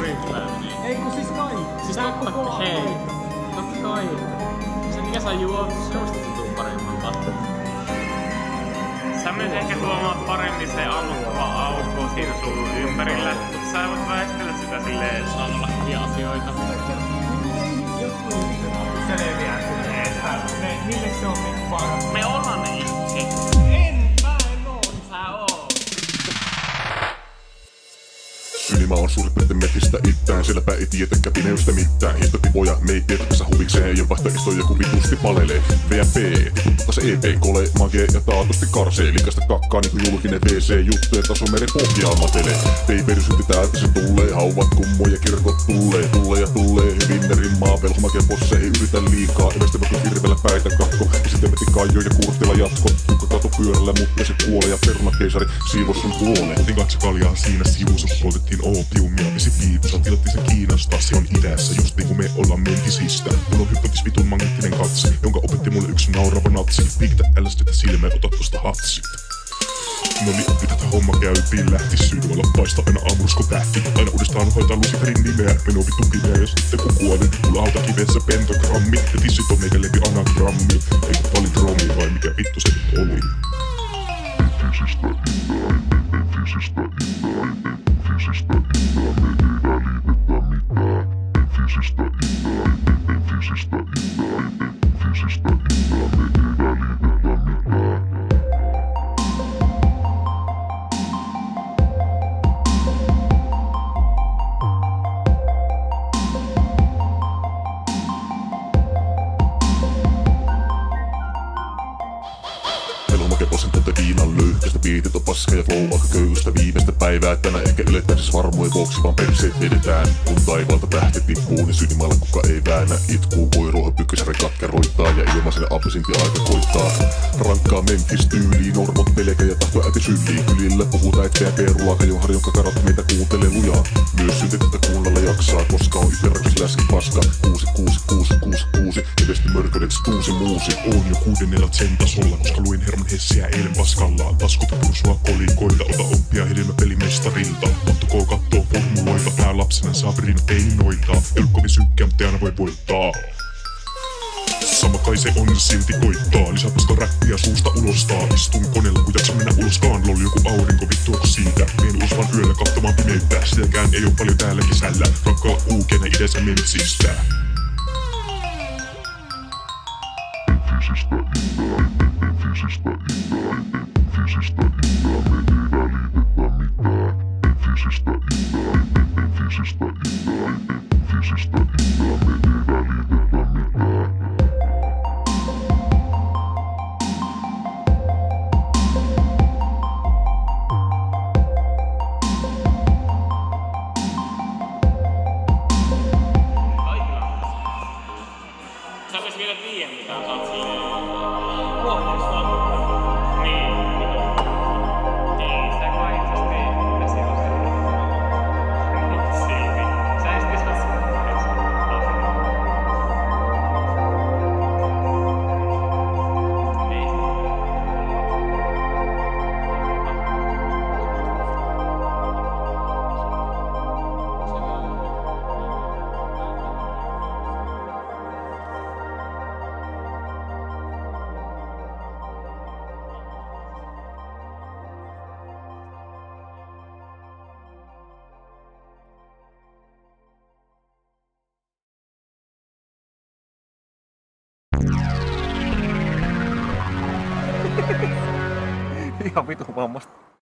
ryyppääminen. Ei kun siis kaikki. Siis Tää totta koko hei. aika. Totta kai. Se mikä saa juo, se on tuntuu paremmalta. Sä myös ehkä huomaat paremmin se ammuttava aukko siinä sun ympärillä, mutta sä voit väistellä sitä silleen Saavalla hyviä asioita. Selviää silleen, että niille se on niinku paras. me ollaan ne ihmisiä. Mä en oo. Sä oot. Synima on suurin piirtein metistä itään, sielläpä ei tiedetäkään pineystä mitään. Hiihtotipoja me ei tiedä tässä huvikseen, ja vaihtoehtoja joku vitusti palelee. VMP, tiputtaa se EP, kole, mage ja taatusti karsee. Likasta kakkaa niinku julkinen WC-juttujen taso meren pohjaa matelee. Teiperi synti täältä se tulee, hauvat kummoja kirkot tulee ja tulee. Hyvin ne rimmaa, velhomake bosse ei yritä liikaa. Evästä vaikka hirvellä päitä kakko, ja sitten veti Kaijo ja Kurtila jatko. Tukka katu pyörällä, mutta se kuolee ja pernakeisari siivos sun puoleen. Otin 2 kaljaa siinä sivussa, poltettiin oopiumia, vesi piipussa, tilattiin sen Kiinasta, se on idässä, just niinku me ollaan mentisistä. Mulla on hyppätis vitun magneettinen katse, jonka opetti mulle yksi naurava natsi. Piikitä LSDtä silmeen, ota tosta hatsit. No niin, nyt tätä homma käytiin, lähti sydämellä paista aina aamurusko tähti. Aina uudestaan hoitaa Luciferin nimeä, meno vittu pimeä ja sitten kun kuolin. Mulla hautakivessä pentagrammi, ja tissit on meikä lempi anagrammi. Eiku palindromi vai mikä vittu se nyt oli. Fysistä idään, fysistä idään, fysistä idään, me ei välitetä mitään. Fysistä idään, fysistä idään, fysistä idään, me ei välitetä mitään. Velhomake-bossin tunte viinan löyhkästä, biitit on paska ja flow aika köystä. Viimeistä päivää tänään ehkä eletään siis varmoja vuoksi, vaan perseet vedetään. Kun taivaalta tähti tippuu, niin synnimailla kuka ei väännä itkuu. Voi ruoho pykkösärä katkeroittaa ja ilmaiselle absinti aika koittaa. Rankkaa Memphis-tyyliin, ormot pelkä ja tahto äiti sylliin. Kylillä puhutaan etteä perulaa, jonka karat meitä kuuntelee lujaa. Myös syntetystä kuunnella jaksaa, koska on itse rakas läski paska. 66666, edesti mörködet stuusi muusi. On jo 6. sen tasolla, koska luin Herman Hessiä eilen paskallaan. Taskut pursua kolikoita, ota oppia hedelmäpelimestarilta. Otto K kattoo formuloita, tää lapsena saa peinoita. Ei oo kovin synkkä, mutta aina voi voittaa. Sama kai se on, silti koittaa. Lisäpaska räppiä suusta ulostaa. Istun koneella kun jaksa mennä uloskaan. Lol joku aurinko vittu siitä. Meen ulos vaan yöllä katsomaan pimeyttä. Sitäkään ei oo paljon täällä kesällä. Rakkaa kuukena idänsä mensistä. Fysistä idään, fysistä idään, fysistä idään, me ei välitetä mitään. Fysistä idään, fysistä idään, fysistä idään, me ei välitetä mitään. Sä vois vielä tiedä mitä sä oot silleen. Huomaista. Niin. Ei sitä kai itse asiassa tee. Mitä se on se? Silti. Sä et edes katso. Ei. Ihan vitun vammasta.